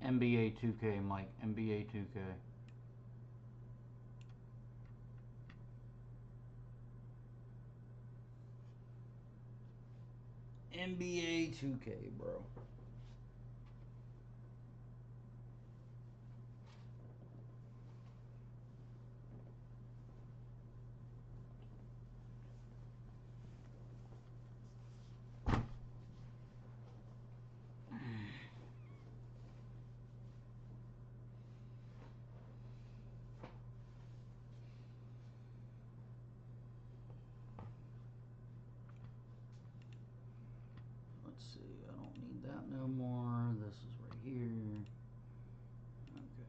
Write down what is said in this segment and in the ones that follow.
NBA 2K, Mike. NBA 2K. NBA 2K, bro. Let's see, I don't need that no more. This is right here. Okay.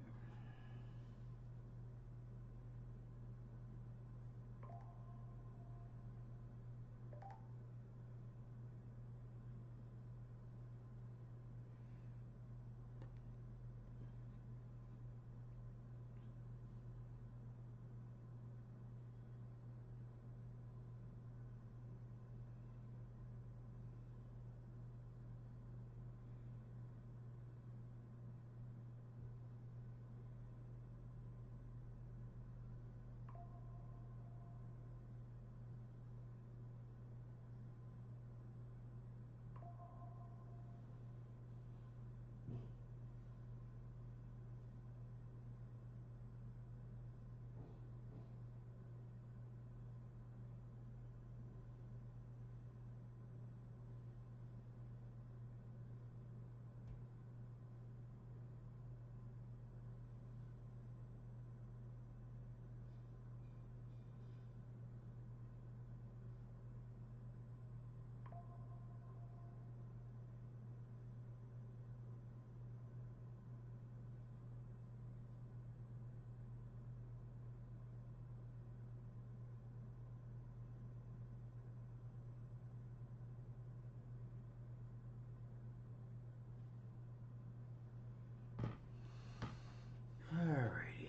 Alrighty.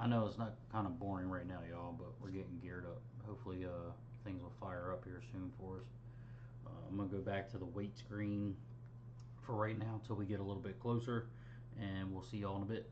I know it's not kind of boring right now, y'all, but we're getting geared up. Hopefully, things will fire up here soon for us. I'm gonna go back to the weight screen for right now until we get a little bit closer, and we'll see y'all in a bit.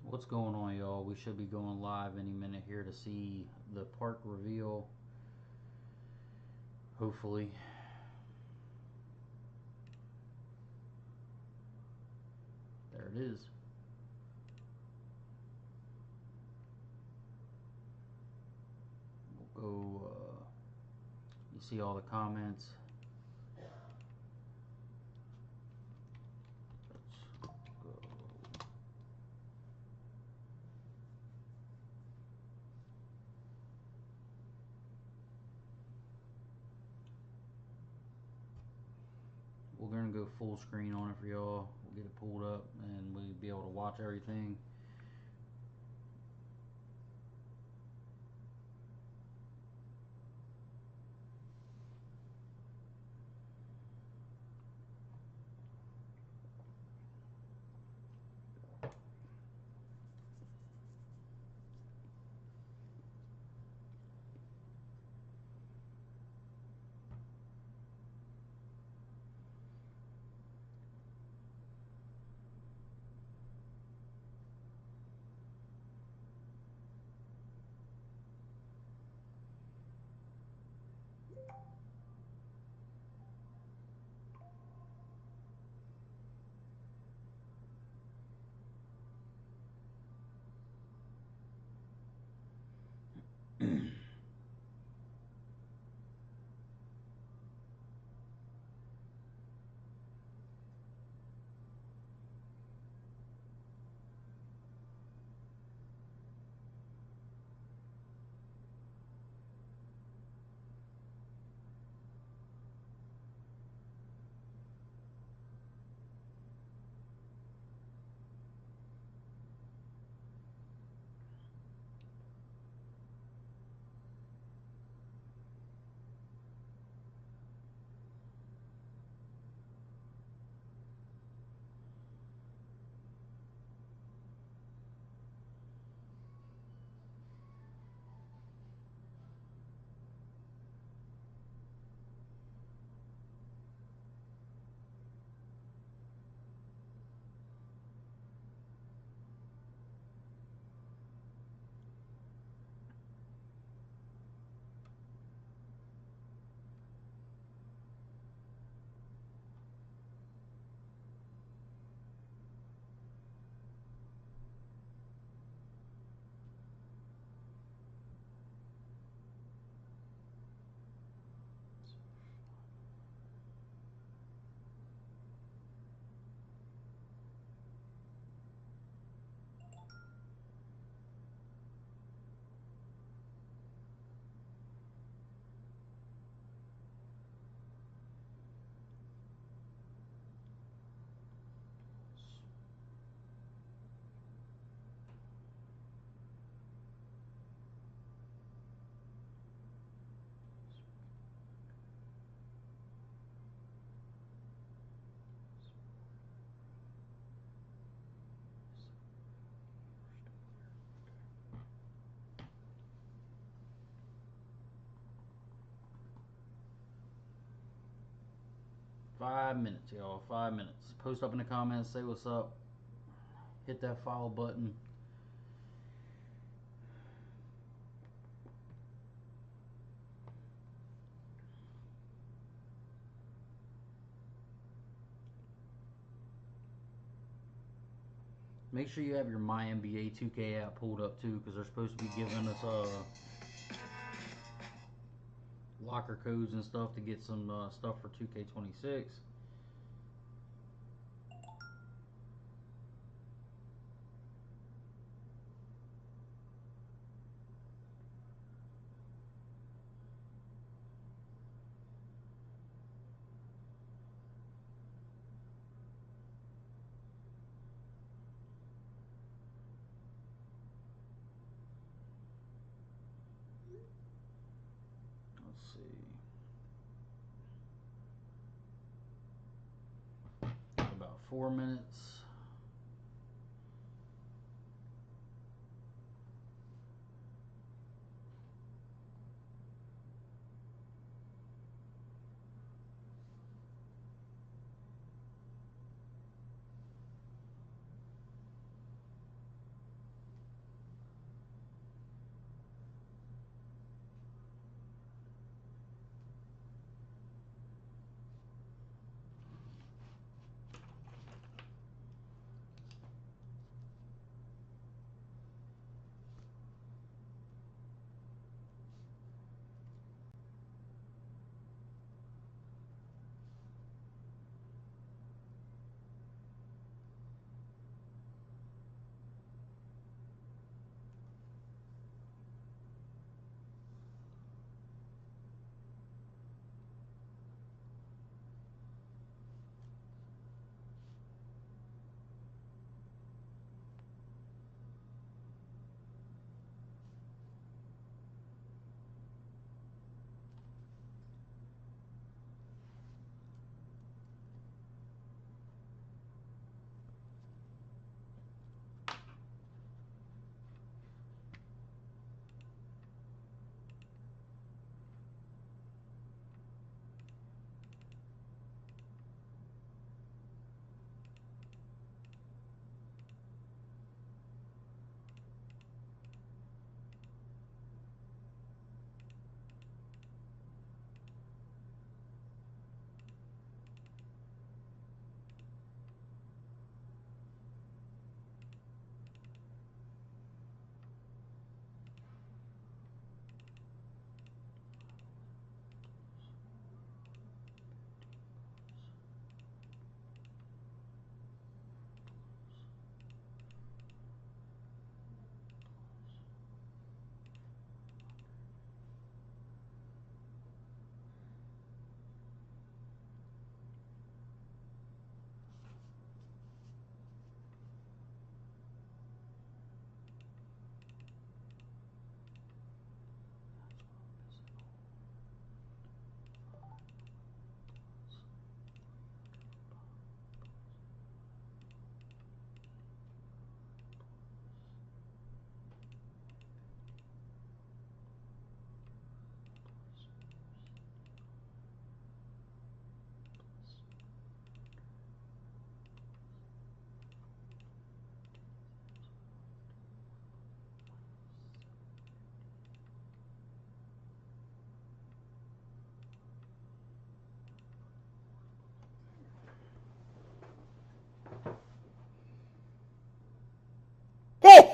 What's going on, y'all? We should be going live any minute here to see the park reveal. Hopefully. There it is. We'll go, you see all the comments. We're gonna go full screen on it for y'all. We'll get it pulled up and we'll be able to watch everything. Five minutes, y'all. 5 minutes. Post up in the comments, say what's up. Hit that follow button. Make sure you have your My NBA 2K app pulled up too, because they're supposed to be giving us locker codes and stuff to get some stuff for 2K26. Let's see. About 4 minutes.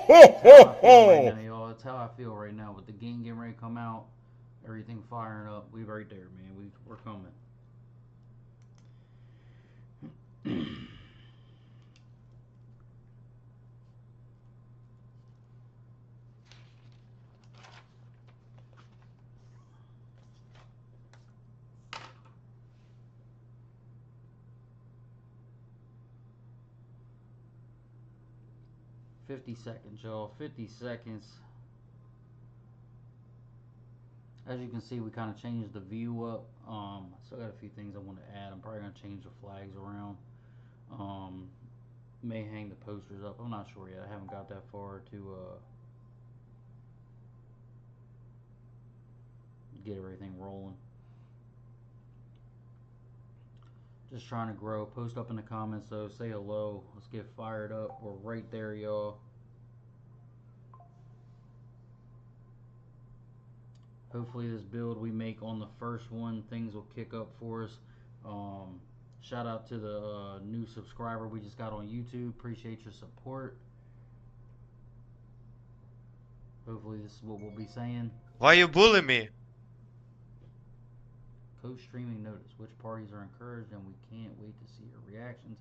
Right now, y'all. That's how I feel right now. With the game getting ready to come out, everything firing up. We right there, man. We're coming. 50 seconds, y'all. 50 seconds. As you can see, we kind of changed the view up. I still got a few things I want to add. I'm probably going to change the flags around. May hang the posters up. I'm not sure yet. I haven't got that far to get everything rolling. Just trying to grow. Post up in the comments though. Say hello. Let's get fired up. We're right there, y'all. Hopefully this build we make on the first one, things will kick up for us. Shout out to the new subscriber we just got on YouTube. Appreciate your support. Hopefully this is what we'll be saying. Why you bully me? Coach streaming notice. Which parties are encouraged and we can't wait to see your reactions.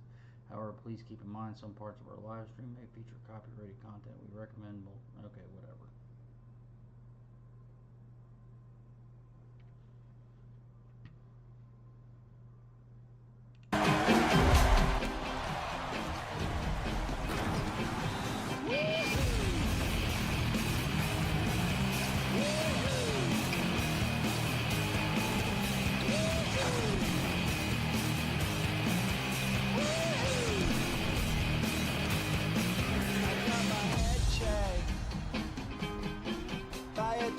However, please keep in mind some parts of our live stream may feature copyrighted content. We recommend, okay, whatever.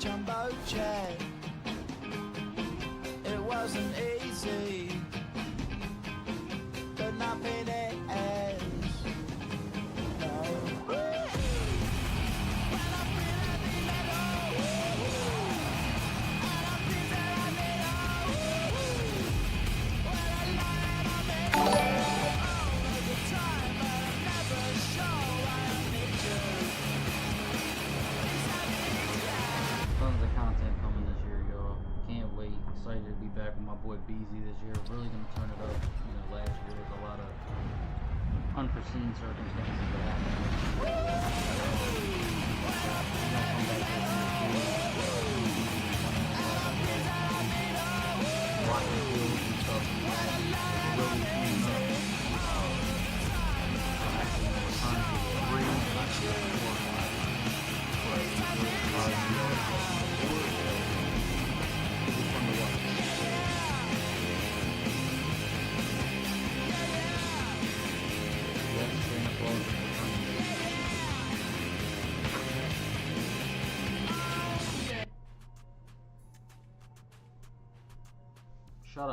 Jumbo jet. It wasn't easy, but nothing is. No. Excited to be back with my boy Beezy this year. Really gonna turn it up. You know, last year was a lot of unforeseen circumstances that happened.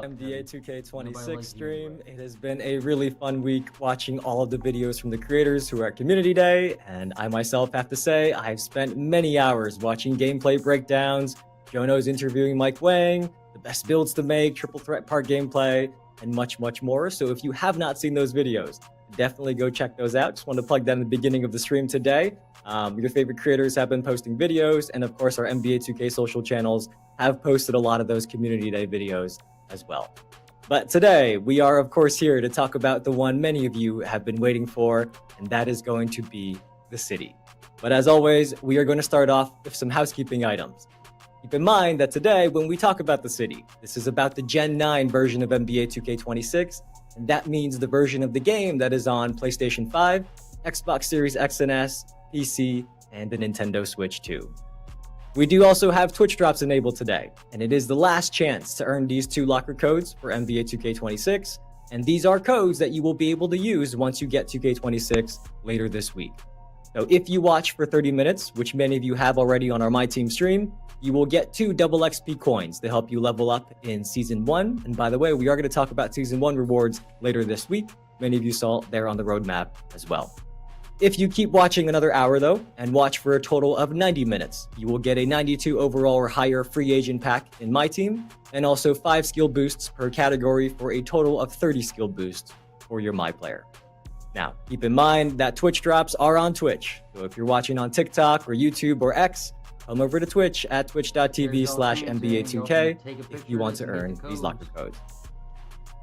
NBA 2K26 stream. It has been a really fun week watching all of the videos from the creators who are at Community Day, and I myself have to say I've spent many hours watching gameplay breakdowns, Jono's interviewing Mike Wang, the best builds to make, triple threat part gameplay, and much, much more. So if you have not seen those videos, definitely go check those out. Just wanted to plug that in the beginning of the stream today. Your favorite creators have been posting videos, and of course our NBA 2K social channels have posted a lot of those Community Day videos as well. But today we are of course here to talk about the one many of you have been waiting for, and that is going to be the city. But as always, we are going to start off with some housekeeping items. Keep in mind that today when we talk about the city, this is about the Gen 9 version of NBA 2K26, and that means the version of the game that is on PlayStation 5, Xbox Series X and S, PC, and the Nintendo Switch 2. We do also have Twitch drops enabled today, and it is the last chance to earn these 2 locker codes for NBA 2K26, and these are codes that you will be able to use once you get 2K26 later this week. So if you watch for 30 minutes, which many of you have already on our My Team stream, you will get 2 double XP coins to help you level up in Season 1. And by the way, we are going to talk about Season 1 rewards later this week. Many of you saw there on the roadmap as well. If you keep watching another hour though, and watch for a total of 90 minutes, you will get a 92 overall or higher free agent pack in My Team, and also 5 skill boosts per category for a total of 30 skill boosts for your My Player. Now, keep in mind that Twitch drops are on Twitch. So if you're watching on TikTok or YouTube or X, come over to Twitch at twitch.tv/NBA2K if you want to earn these locker codes.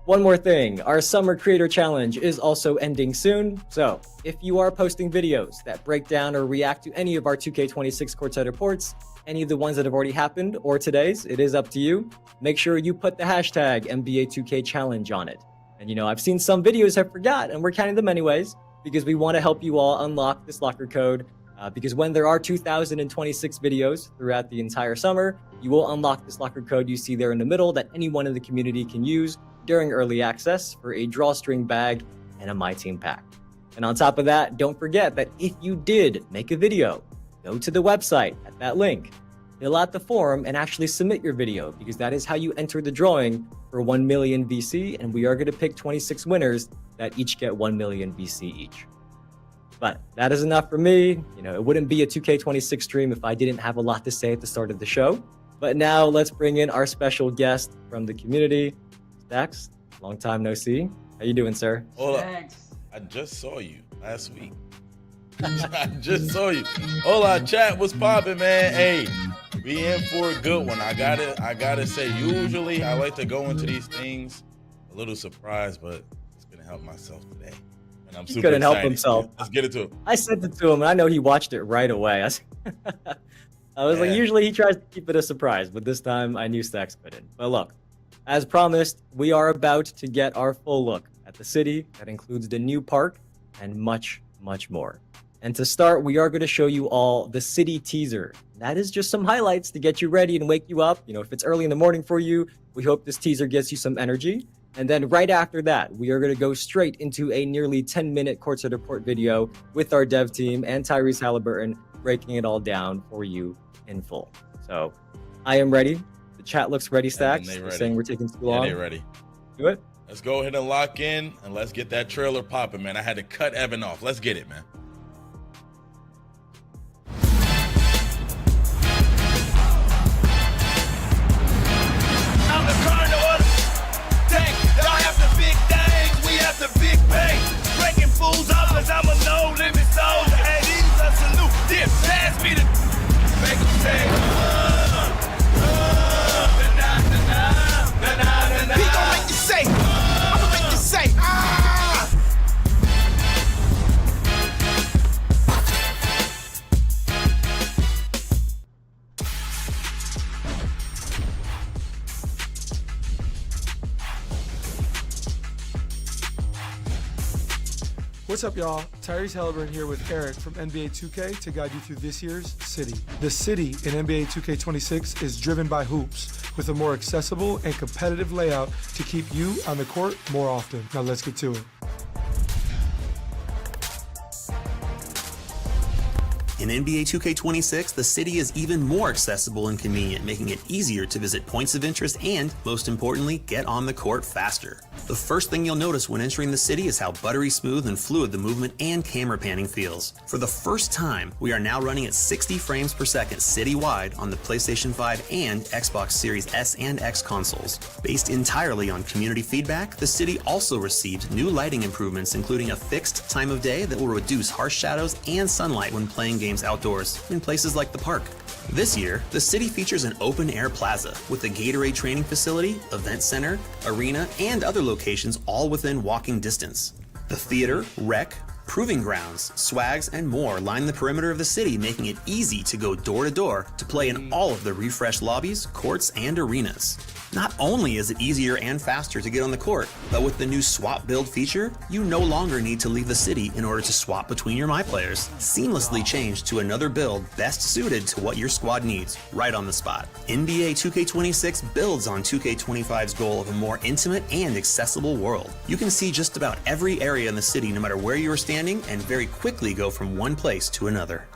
One more thing, our Summer Creator Challenge is also ending soon. So if you are posting videos that break down or react to any of our 2K26 courtside reports, any of the ones that have already happened or today's, it is up to you. Make sure you put the hashtag NBA2K Challenge on it. And I've seen some videos I forgot, and we're counting them anyways, because we want to help you all unlock this locker code. Because when there are 2,026 videos throughout the entire summer, you will unlock this locker code you see there in the middle that anyone in the community can use during early access for a drawstring bag and a My Team pack. And on top of that, don't forget that if you did make a video, go to the website at that link, fill out the form, and actually submit your video, because that is how you enter the drawing for 1 million VC, and we are going to pick 26 winners that each get 1 million VC each. But that is enough for me. It wouldn't be a 2K26 stream if I didn't have a lot to say at the start of the show. But now let's bring in our special guest from the community, Stacks. Long time no see. How you doing, sir? Hola. I just saw you last week. I just saw you. Hola, chat. What's poppin', man? Hey, we in for a good one. I gotta say, usually I like to go into these things a little surprised, but it's gonna help myself today. And I'm super couldn't help excited. himself. Let's get into it. I sent it to him, and I know he watched it right away. I was like, usually he tries to keep it a surprise, but this time I knew Stacks couldn't. But look, as promised, we are about to get our full look at the city. That includes the new park and much, much more. And to start, we are going to show you all the city teaser. That is just some highlights to get you ready and wake you up. If it's early in the morning for you, we hope this teaser gets you some energy. And then right after that, we are going to go straight into a nearly 10-minute courtside report video with our dev team and Tyrese Halliburton breaking it all down for you in full. So I am ready. The chat looks ready, Stacks. They're saying we're taking too long. Yeah, they're ready. Do it. Let's go ahead and lock in, and let's get that trailer popping, man. I had to cut Evan off. Let's get it, man. Fools up, cause I'm a no limit soldier. And these a salute. Yeah, pass me the make them say, he gon' make you say, I'ma make you say, What's up, y'all? Tyrese Halliburton here with Eric from NBA 2K to guide you through this year's City. The City in NBA 2K26 is driven by hoops, with a more accessible and competitive layout to keep you on the court more often. Now let's get to it. In NBA 2K26, the city is even more accessible and convenient, making it easier to visit points of interest and, most importantly, get on the court faster. The first thing you'll notice when entering the city is how buttery smooth and fluid the movement and camera panning feels. For the first time, we are now running at 60 frames per second citywide on the PlayStation 5 and Xbox Series S and X consoles. Based entirely on community feedback, the city also received new lighting improvements, including a fixed time of day that will reduce harsh shadows and sunlight when playing games outdoors, in places like the park. This year, the city features an open-air plaza with a Gatorade training facility, event center, arena, and other locations all within walking distance. The theater, rec, proving grounds, swags, and more line the perimeter of the city, making it easy to go door to door to play in all of the refreshed lobbies, courts, and arenas. Not only is it easier and faster to get on the court, but with the new swap build feature, you no longer need to leave the city in order to swap between your My Players. Seamlessly changed to another build best suited to what your squad needs, right on the spot. NBA 2K26 builds on 2K25's goal of a more intimate and accessible world. You can see just about every area in the city no matter where you are standing, and very quickly go from one place to another.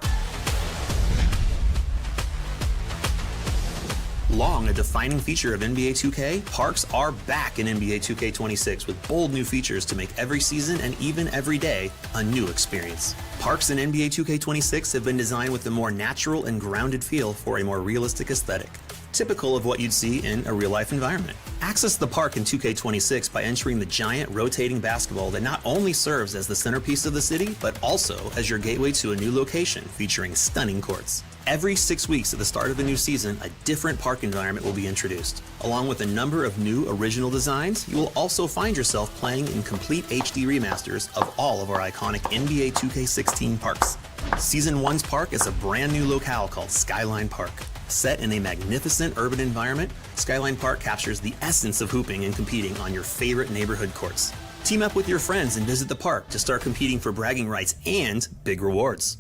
Long a defining feature of NBA 2K, parks are back in NBA 2K26 with bold new features to make every season and even every day a new experience. Parks in NBA 2K26 have been designed with a more natural and grounded feel for a more realistic aesthetic. typical of what you'd see in a real-life environment. Access the park in 2K26 by entering the giant rotating basketball that not only serves as the centerpiece of the city, but also as your gateway to a new location featuring stunning courts. Every 6 weeks at the start of the new season, a different park environment will be introduced. Along with a number of new original designs, you will also find yourself playing in complete HD remasters of all of our iconic NBA 2K16 parks. Season 1's park is a brand new locale called Skyline Park. Set in a magnificent urban environment, Skyline Park captures the essence of hooping and competing on your favorite neighborhood courts. Team up with your friends and visit the park to start competing for bragging rights and big rewards.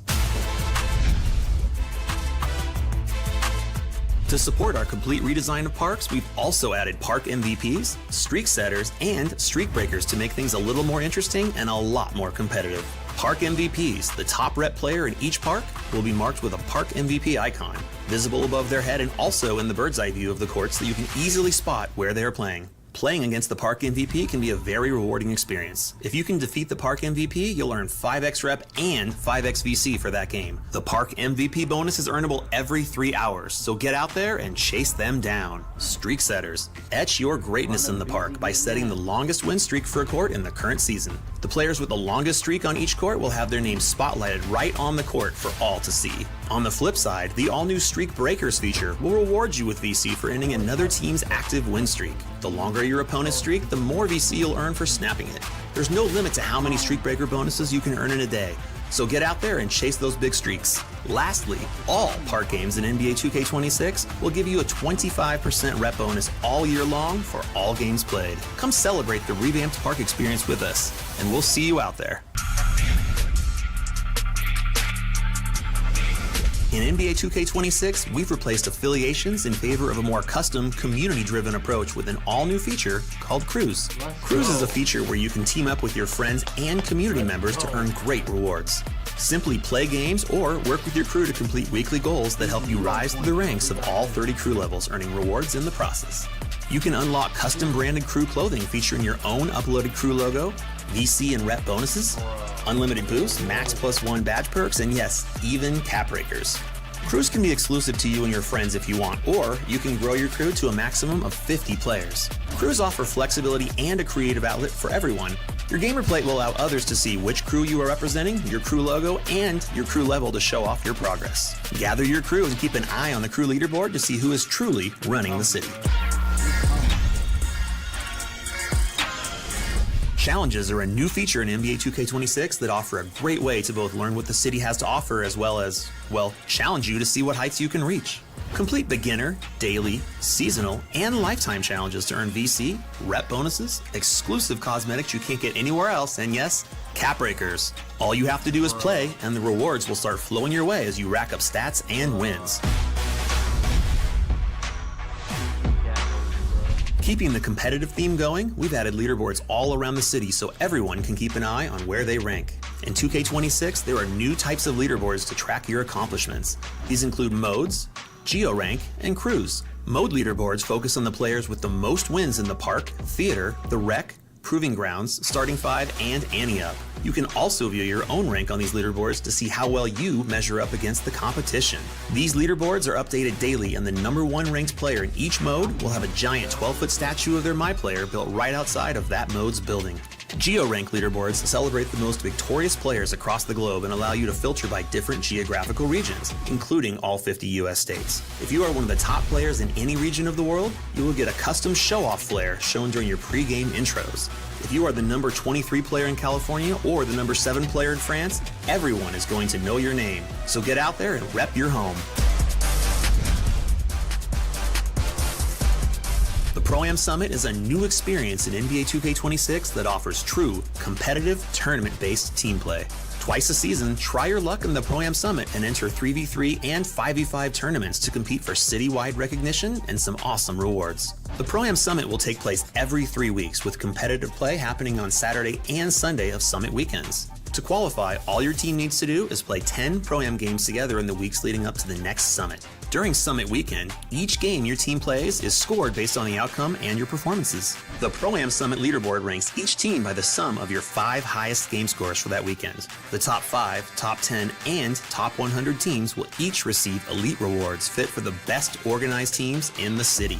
To support our complete redesign of parks, we've also added park MVPs, streak setters, and streak breakers to make things a little more interesting and a lot more competitive. Park MVPs, the top rep player in each park, will be marked with a Park MVP icon, visible above their head and also in the bird's eye view of the court so you can easily spot where they are playing. Playing against the Park MVP can be a very rewarding experience. If you can defeat the Park MVP, you'll earn 5x rep and 5x VC for that game. The Park MVP bonus is earnable every 3 hours, so get out there and chase them down. Streak setters. Etch your greatness in the park by setting the longest win streak for a court in the current season. The players with the longest streak on each court will have their names spotlighted right on the court for all to see. On the flip side, the all-new Streak Breakers feature will reward you with VC for ending another team's active win streak. The longer your opponent's streak, the more VC you'll earn for snapping it. There's no limit to how many Streak Breaker bonuses you can earn in a day, so get out there and chase those big streaks. Lastly, all park games in NBA 2K26 will give you a 25% rep bonus all year long for all games played. Come celebrate the revamped park experience with us, and we'll see you out there. In NBA 2K26, we've replaced affiliations in favor of a more custom, community-driven approach with an all-new feature called Cruise. Cruise is a feature where you can team up with your friends and community members to earn great rewards. Simply play games or work with your crew to complete weekly goals that help you rise through the ranks of all 30 crew levels, earning rewards in the process. You can unlock custom-branded crew clothing featuring your own uploaded crew logo, VC and rep bonuses, unlimited boosts, max +1 badge perks, and yes, even cap breakers. Crews can be exclusive to you and your friends if you want, or you can grow your crew to a maximum of 50 players. Crews offer flexibility and a creative outlet for everyone. Your gamer plate will allow others to see which crew you are representing, your crew logo, and your crew level to show off your progress. Gather your crew and keep an eye on the crew leaderboard to see who is truly running the city. Challenges are a new feature in NBA 2K26 that offer a great way to both learn what the city has to offer as well as, well, challenge you to see what heights you can reach. Complete beginner, daily, seasonal, and lifetime challenges to earn VC, rep bonuses, exclusive cosmetics you can't get anywhere else, and yes, cap breakers. All you have to do is play, and the rewards will start flowing your way as you rack up stats and wins. Keeping the competitive theme going, we've added leaderboards all around the city so everyone can keep an eye on where they rank. In 2K26, there are new types of leaderboards to track your accomplishments. These include modes, geo-rank, and crews. Mode leaderboards focus on the players with the most wins in the park, theater, the rec, proving grounds, starting five, and ante up. You can also view your own rank on these leaderboards to see how well you measure up against the competition. These leaderboards are updated daily, and the #1 ranked player in each mode will have a giant 12-foot statue of their My Player built right outside of that mode's building. Geo-rank leaderboards celebrate the most victorious players across the globe and allow you to filter by different geographical regions, including all 50 US states. If you are one of the top players in any region of the world, you will get a custom show-off flare shown during your pre-game intros. If you are the number 23 player in California or the number 7 player in France, everyone is going to know your name. So get out there and rep your home. The Pro-Am Summit is a new experience in NBA 2K26 that offers true, competitive, tournament-based team play. Twice a season, try your luck in the Pro-Am Summit and enter 3v3 and 5v5 tournaments to compete for citywide recognition and some awesome rewards. The Pro-Am Summit will take place every 3 weeks with competitive play happening on Saturday and Sunday of Summit weekends. To qualify, all your team needs to do is play 10 Pro-Am games together in the weeks leading up to the next Summit. During Summit weekend, each game your team plays is scored based on the outcome and your performances. The Pro-Am Summit leaderboard ranks each team by the sum of your 5 highest game scores for that weekend. The top 5, top 10, and top 100 teams will each receive elite rewards fit for the best organized teams in the city.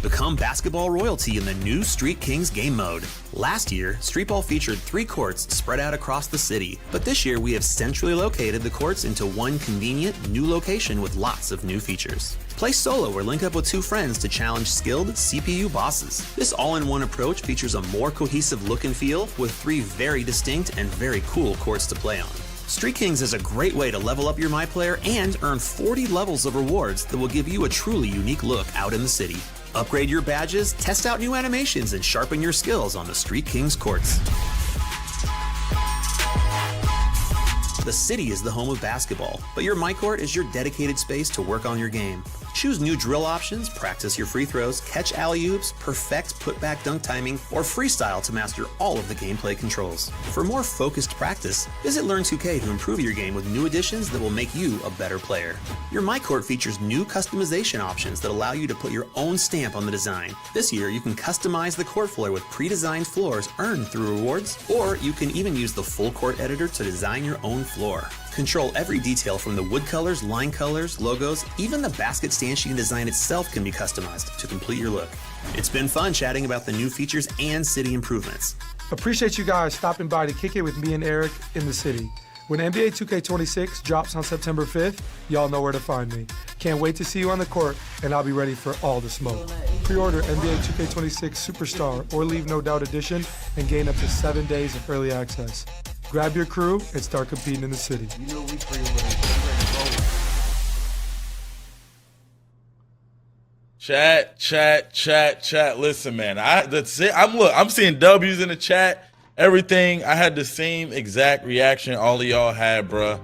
Become basketball royalty in the new Street Kings game mode. Last year, Street Ball featured 3 courts spread out across the city, but this year we have centrally located the courts into one convenient new location with lots of new features. Play solo or link up with 2 friends to challenge skilled CPU bosses. This all-in-one approach features a more cohesive look and feel with 3 very distinct and very cool courts to play on. Street Kings is a great way to level up your MyPlayer and earn 40 levels of rewards that will give you a truly unique look out in the city. Upgrade your badges, test out new animations, and sharpen your skills on the Street Kings courts. The city is the home of basketball, but your MyCourt is your dedicated space to work on your game. Choose new drill options, practice your free throws, catch alley-oops, perfect putback dunk timing, or freestyle to master all of the gameplay controls. For more focused practice, visit Learn2K to improve your game with new additions that will make you a better player. Your MyCourt features new customization options that allow you to put your own stamp on the design. This year, you can customize the court floor with pre-designed floors earned through rewards, or you can even use the full court editor to design your own floor. Control every detail from the wood colors, line colors, logos, even the basket stanchion design itself can be customized to complete your look. It's been fun chatting about the new features and city improvements. Appreciate you guys stopping by to kick it with me and Eric in the city. When NBA 2K26 drops on September 5th, y'all know where to find me. Can't wait to see you on the court, and I'll be ready for all the smoke. Pre-order NBA 2K26 Superstar or Leave No Doubt Edition and gain up to 7 days of early access. Grab your crew and start competing in the city. You know we pre-ordered. Chat. Listen, man. I'm seeing W's in the chat. Everything. I had the same exact reaction all of y'all had, bruh.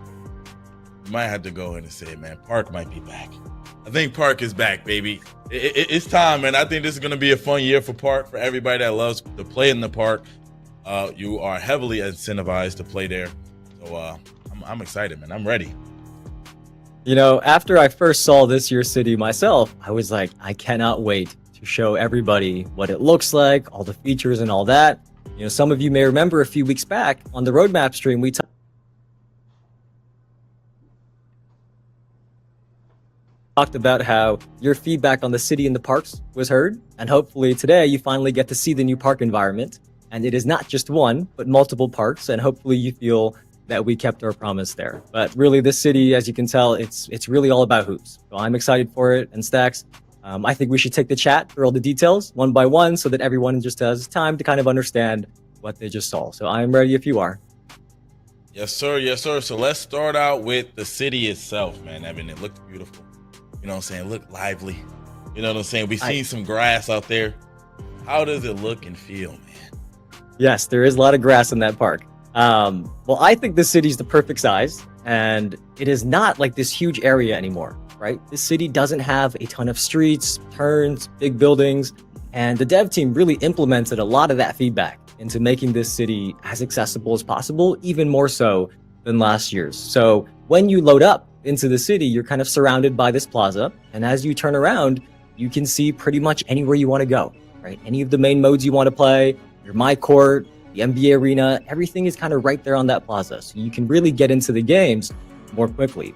You might have to go in and say, man, Park might be back. I think Park is back, baby. It's time, man. I think this is gonna be a fun year for Park, for everybody that loves to play in the park. You are heavily incentivized to play there. So I'm excited, man. I'm ready. You know, after I first saw this year's city myself, I was like, I cannot wait to show everybody what it looks like, all the features and all that. You know, some of you may remember a few weeks back on the roadmap stream, we talked about how your feedback on the city and the parks was heard. And hopefully today you finally get to see the new park environment. And it is not just one, but multiple parks. And hopefully you feel that we kept our promise there. But really, this city, as you can tell, it's really all about hoops. So I'm excited for it. And Stacks, I think we should take the chat through all the details one by one so that everyone just has time to kind of understand what they just saw. So I'm ready if you are. Yes, sir. Yes, sir. So let's start out with the city itself, man. I mean, it looked beautiful. You know what I'm saying? It looked lively. You know what I'm saying? We've seen some grass out there. How does it look and feel, man? Yes, there is a lot of grass in that park. Well, I think this city's the perfect size, and it is not like this huge area anymore, right? This city doesn't have a ton of streets, turns, big buildings, and the dev team really implemented a lot of that feedback into making this city as accessible as possible, even more so than last year's. So when you load up into the city, you're kind of surrounded by this plaza, and as you turn around, you can see pretty much anywhere you want to go, right? Any of the main modes you want to play, your MyCourt, the NBA Arena, everything is kind of right there on that plaza. So you can really get into the games more quickly.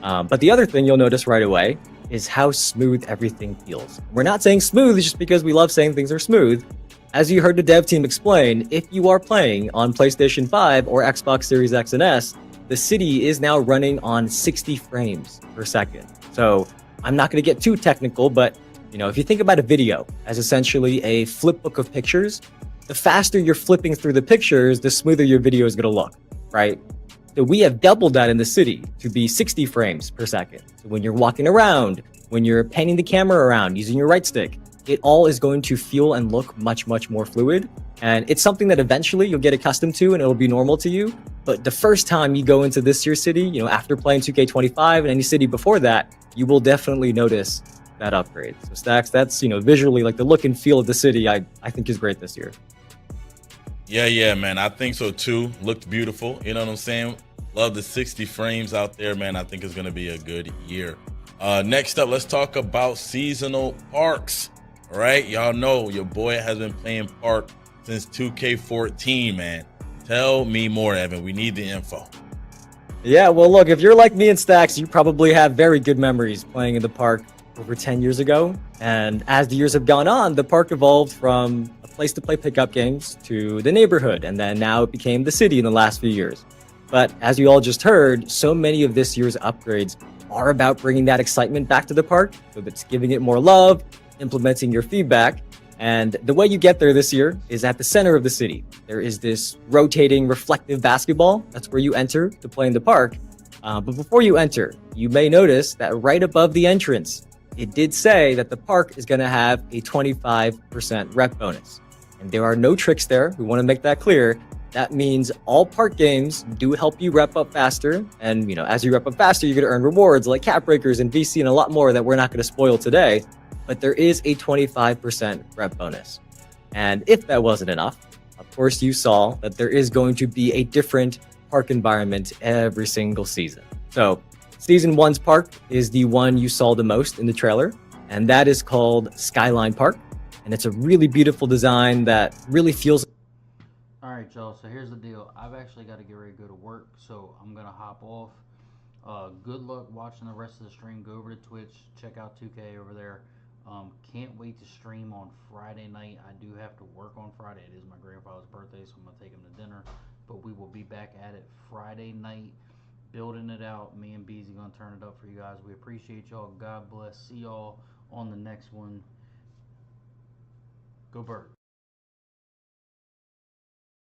But the other thing you'll notice right away is how smooth everything feels. We're not saying smooth just because we love saying things are smooth. As you heard the dev team explain, if you are playing on PlayStation 5 or Xbox Series X and S, the city is now running on 60 frames per second. So I'm not going to get too technical, but you know, if you think about a video as essentially a flip book of pictures, the faster you're flipping through the pictures, the smoother your video is going to look, right? So we have doubled that in the city to be 60 frames per second. So when you're walking around, when you're panning the camera around using your right stick, it all is going to feel and look much, much more fluid. And it's something that eventually you'll get accustomed to and it'll be normal to you. But the first time you go into this year's city, you know, after playing 2K25 and any city before that, you will definitely notice that upgrade. So Stacks, that's, visually, like, the look and feel of the city, I think is great this year. Yeah, man. I think so too. Looked beautiful. You know what I'm saying? Love the 60 frames out there, man. I think it's going to be a good year. Next up, let's talk about seasonal parks. All right. Y'all know your boy has been playing park since 2K14, man. Tell me more, Evan. We need the info. Yeah, well, look, if you're like me and Stacks, you probably have very good memories playing in the park over 10 years ago. And as the years have gone on, the park evolved from a place to play pickup games to the neighborhood, and then now it became the city in the last few years. But as you all just heard, so many of this year's upgrades are about bringing that excitement back to the park. So it's giving it more love, implementing your feedback. And the way you get there this year is at the center of the city. There is this rotating reflective basketball. That's where you enter to play in the park. But before you enter, you may notice that right above the entrance, it did say that the park is going to have a 25% rep bonus. And there are no tricks there. We want to make that clear. That means all park games do help you rep up faster. And, as you rep up faster, you're going to earn rewards like Cap Breakers and VC and a lot more that we're not going to spoil today. But there is a 25% rep bonus. And if that wasn't enough, of course, you saw that there is going to be a different park environment every single season. So Season 1's park is the one you saw the most in the trailer, and that is called Skyline Park. And it's a really beautiful design that really feels... All right, y'all, so here's the deal. I've actually got to get ready to go to work, so I'm going to hop off. Good luck watching the rest of the stream. Go over to Twitch, check out 2K over there. Can't wait to stream on Friday night. I do have to work on Friday. It is my grandfather's birthday, so I'm going to take him to dinner. But we will be back at it Friday night, building it out. Me and Beezy going to turn it up for you guys. We appreciate y'all. God bless. See y'all on the next one. Go Bird.